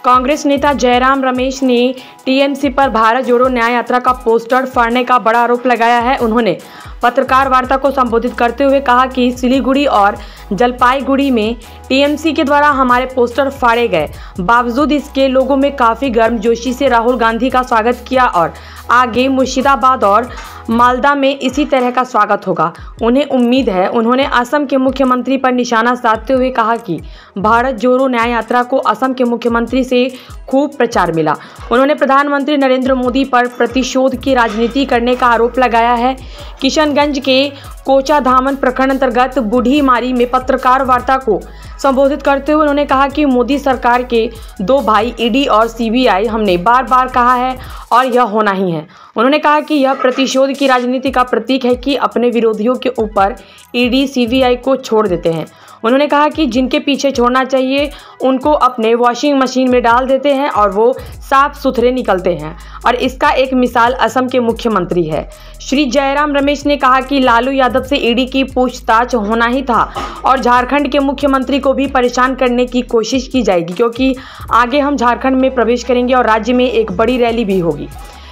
कांग्रेस नेता जयराम रमेश ने टीएमसी पर भारत जोड़ो न्याय यात्रा का पोस्टर फाड़ने का बड़ा आरोप लगाया है। उन्होंने पत्रकार वार्ता को संबोधित करते हुए कहा कि सिलीगुड़ी और जलपाईगुड़ी में टीएमसी के द्वारा हमारे पोस्टर फाड़े गए, बावजूद इसके लोगों में काफ़ी गर्मजोशी से राहुल गांधी का स्वागत किया और आगे मुर्शिदाबाद और मालदा में इसी तरह का स्वागत होगा। उन्हें उम्मीद है। उन्होंने असम के मुख्यमंत्री पर निशाना साधते हुए कहा कि भारत जोड़ो न्याय यात्रा को असम के मुख्यमंत्री से खूब प्रचार मिला। उन्होंने प्रधानमंत्री नरेंद्र मोदी पर प्रतिशोध की राजनीति करने का आरोप लगाया है। किशनगंज के कोचाधामन प्रखंड अंतर्गत बूढ़ी मारी में पत्रकार वार्ता को संबोधित करते हुए उन्होंने कहा कि मोदी सरकार के दो भाई ईडी और सीबीआई हमने बार बार कहा है और यह होना ही है। उन्होंने कहा कि यह प्रतिशोध की राजनीति का प्रतीक है कि अपने विरोधियों के ऊपर ईडी सीबीआई को छोड़ देते हैं। उन्होंने कहा कि जिनके पीछे छोड़ना चाहिए उनको अपने वॉशिंग मशीन में डाल देते हैं और वो साफ सुथरे निकलते हैं, और इसका एक मिसाल असम के मुख्यमंत्री है। श्री जयराम रमेश ने कहा कि लालू यादव से ईडी की पूछताछ होना ही था और झारखंड के मुख्यमंत्री को भी परेशान करने की कोशिश की जाएगी, क्योंकि आगे हम झारखंड में प्रवेश करेंगे और राज्य में एक बड़ी रैली भी होगी।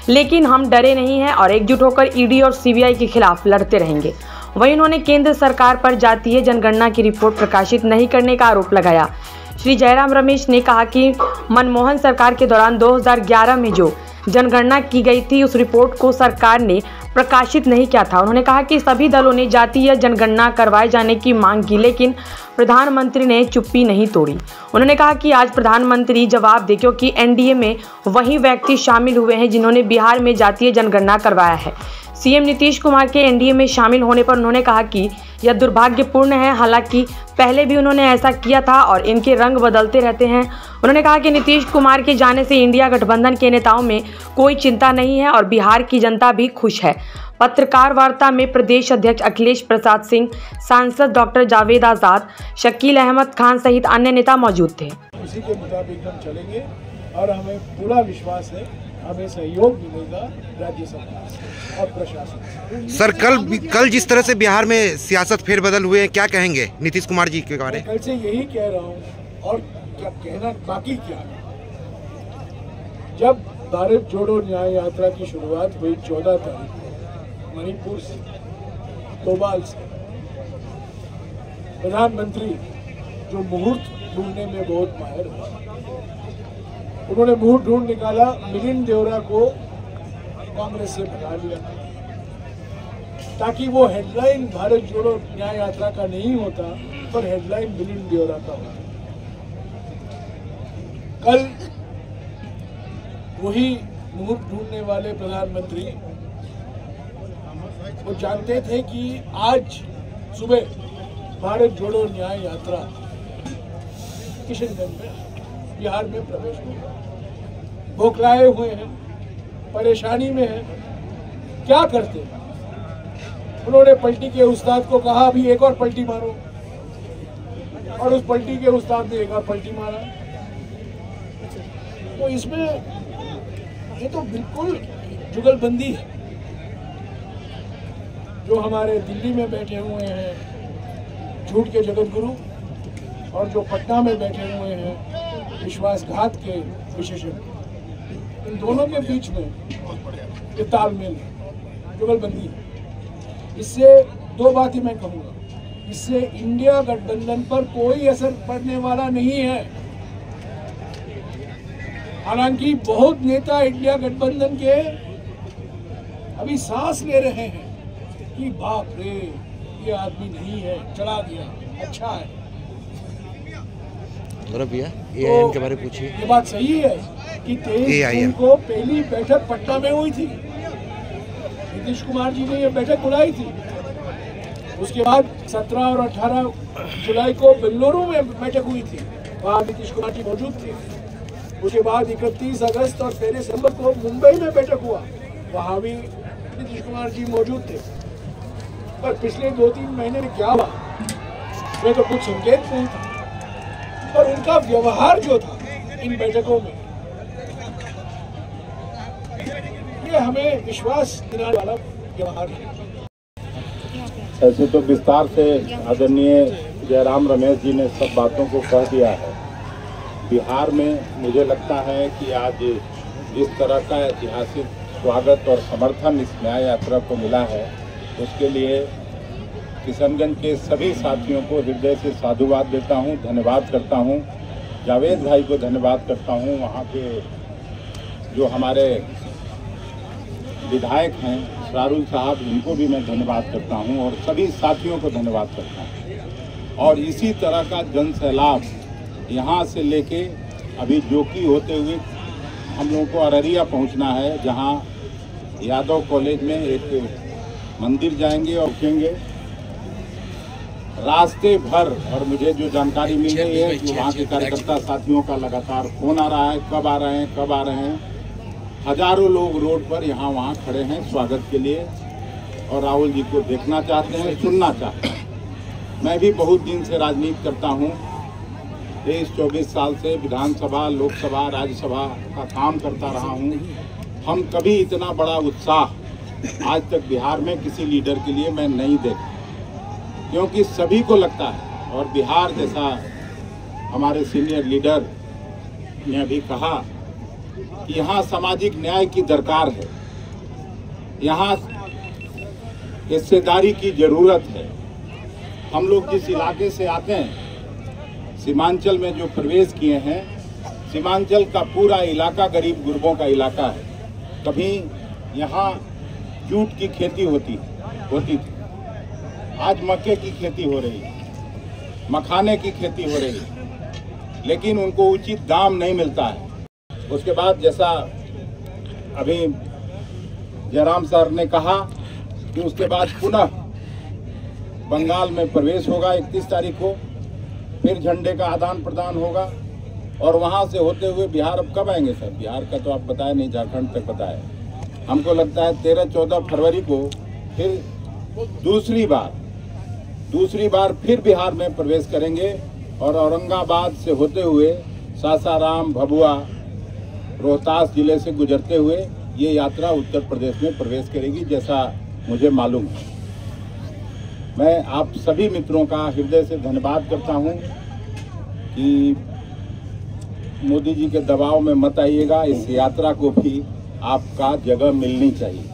लेकिन हम डरे नहीं हैं और एकजुट होकर ईडी और सीबीआई के खिलाफ लड़ते रहेंगे। वहीं उन्होंने केंद्र सरकार पर जातीय जनगणना की रिपोर्ट प्रकाशित नहीं करने का आरोप लगाया। श्री जयराम रमेश ने कहा कि मनमोहन सरकार के दौरान 2011 में जो जनगणना की गई थी उस रिपोर्ट को सरकार ने प्रकाशित नहीं किया था। उन्होंने कहा कि सभी दलों ने जातीय जनगणना करवाए जाने की मांग की, लेकिन प्रधानमंत्री ने चुप्पी नहीं तोड़ी। उन्होंने कहा कि आज प्रधानमंत्री जवाब दे, क्योंकि एनडीए में वही व्यक्ति शामिल हुए हैं जिन्होंने बिहार में जातीय जनगणना करवाया है। सीएम नीतीश कुमार के एनडीए में शामिल होने पर उन्होंने कहा कि यह दुर्भाग्यपूर्ण है, हालांकि पहले भी उन्होंने ऐसा किया था और इनके रंग बदलते रहते हैं। उन्होंने कहा कि नीतीश कुमार के जाने से इंडिया गठबंधन के नेताओं में कोई चिंता नहीं है और बिहार की जनता भी खुश है। पत्रकार वार्ता में प्रदेश अध्यक्ष अखिलेश प्रसाद सिंह, सांसद डॉक्टर जावेद आजाद, शकील अहमद खान सहित अन्य नेता मौजूद थे। उसी के मुताबिक हम चलेंगे और हमें पूरा विश्वास है हमें सहयोग मिलेगा राज्य सरकार और प्रशासन। सर, कल जिस तरह से बिहार में सियासत फेरबदल हुए हैं, क्या कहेंगे नीतीश कुमार जी के बारे में? कल से यही कह रहा हूँ और क्या कहना बाकी क्या है। जब भारत जोड़ो न्याय यात्रा की शुरुआत हुई 14 तारीख को मणिपुर से, तोबाल से, प्रधानमंत्री जो मुहूर्त ढूंढने में बहुत माहिर है, उन्होंने मुहूर्त ढूंढ निकाला। मिलिंद देवरा को कांग्रेस से बना लिया ताकि वो हेडलाइन भारत जोड़ो न्याय यात्रा का नहीं होता, पर हेडलाइन मिलिंद देवरा का होता। कल वही मुहूर्त ढूंढने वाले प्रधानमंत्री वो जानते थे कि आज सुबह भारत जोड़ो न्याय यात्रा किशनगंज में बिहार में प्रवेश होगा। बौखलाए हुए हैं, परेशानी में हैं, क्या करते हैं? उन्होंने पलटी के उस्ताद को कहा अभी एक और पलटी मारो, और उस पलटी के उस्ताद ने एक और पलटी मारा। तो इसमें ये तो बिल्कुल जुगलबंदी है। जो हमारे दिल्ली में बैठे हुए हैं झूठ के जगत गुरु और जो पटना में बैठे हुए हैं विश्वासघात के विशेषज्ञ, इन दोनों के बीच में ये तालमेल है, जुगलबंदी है। इससे दो बात ही मैं कहूँगा, इससे इंडिया गठबंधन पर कोई असर पड़ने वाला नहीं है। हालांकि बहुत नेता इंडिया गठबंधन के अभी सांस ले रहे हैं कि बाप रे ये आदमी नहीं है, चला गया, अच्छा है। भैया एआईएम के बारे में पूछिए। ये बात सही है कि 23 जून को पहली बैठक पटना में हुई थी, नीतीश कुमार जी ने ये बैठक बुलाई थी। उसके बाद 17 और 18 जुलाई को बेंगलुरु में बैठक हुई थी, वहाँ नीतीश कुमार जी मौजूद थे। उसके बाद 31 अगस्त और 13 सितंबर को मुंबई में बैठक हुआ, वहाँ भी नीतीश कुमार जी मौजूद थे। पर पिछले 2-3 महीने में क्या हुआ, मैं तो कुछ संकेत नहीं था। और उनका व्यवहार जो था इन बैठकों में, ये हमें विश्वास दिलाने वाला व्यवहार है। ऐसे तो विस्तार से आदरणीय जयराम रमेश जी ने सब बातों को कह दिया है। बिहार में मुझे लगता है कि आज इस तरह का ऐतिहासिक स्वागत और समर्थन इस न्याय यात्रा को मिला है, उसके लिए किशनगंज के सभी साथियों को हृदय से साधुवाद देता हूं, धन्यवाद करता हूं। जावेद भाई को धन्यवाद करता हूं, वहां के जो हमारे विधायक हैं शाहरुल साहब, इनको भी मैं धन्यवाद करता हूं और सभी साथियों को धन्यवाद करता हूं। और इसी तरह का जन सैलाब यहाँ से लेके अभी जोकी होते हुए हम लोगों को अररिया पहुंचना है, जहां यादव कॉलेज में एक मंदिर जाएंगे और रुकेंगे रास्ते भर। और मुझे जो जानकारी मिल रही है कि वहाँ के कार्यकर्ता साथियों का लगातार फोन आ रहा है, कब आ रहे हैं, कब आ रहे हैं। हजारों लोग रोड पर यहाँ वहाँ खड़े हैं स्वागत के लिए और राहुल जी को देखना चाहते हैं, सुनना चाहते हैं। मैं भी बहुत दिन से राजनीति करता हूँ, 23-24 साल से विधानसभा, लोकसभा, राज्यसभा का काम करता रहा हूँ। हम कभी इतना बड़ा उत्साह आज तक बिहार में किसी लीडर के लिए मैं नहीं देखा, क्योंकि सभी को लगता है, और बिहार जैसा हमारे सीनियर लीडर ने अभी कहा कि यहाँ सामाजिक न्याय की दरकार है, यहाँ हिस्सेदारी की जरूरत है। हम लोग जिस इलाके से आते हैं, सीमांचल में जो प्रवेश किए हैं, सीमांचल का पूरा इलाका गरीब गुरबों का इलाका है। कभी यहाँ जूट की खेती होती थी, आज मक्के की खेती हो रही है, मखाने की खेती हो रही है, लेकिन उनको उचित दाम नहीं मिलता है। उसके बाद जैसा अभी जयराम सर ने कहा कि उसके बाद पुनः बंगाल में प्रवेश होगा 31 तारीख को, फिर झंडे का आदान प्रदान होगा और वहां से होते हुए बिहार। अब कब आएंगे सर? बिहार का तो आप बताए नहीं, झारखंड तक बताए। हमको लगता है 13-14 फरवरी को फिर दूसरी बार फिर बिहार में प्रवेश करेंगे और औरंगाबाद से होते हुए सासाराम, भभुआ, रोहतास जिले से गुजरते हुए ये यात्रा उत्तर प्रदेश में प्रवेश करेगी, जैसा मुझे मालूम है। मैं आप सभी मित्रों का हृदय से धन्यवाद करता हूं कि मोदी जी के दबाव में मत आइएगा, इस यात्रा को भी आपका जगह मिलनी चाहिए।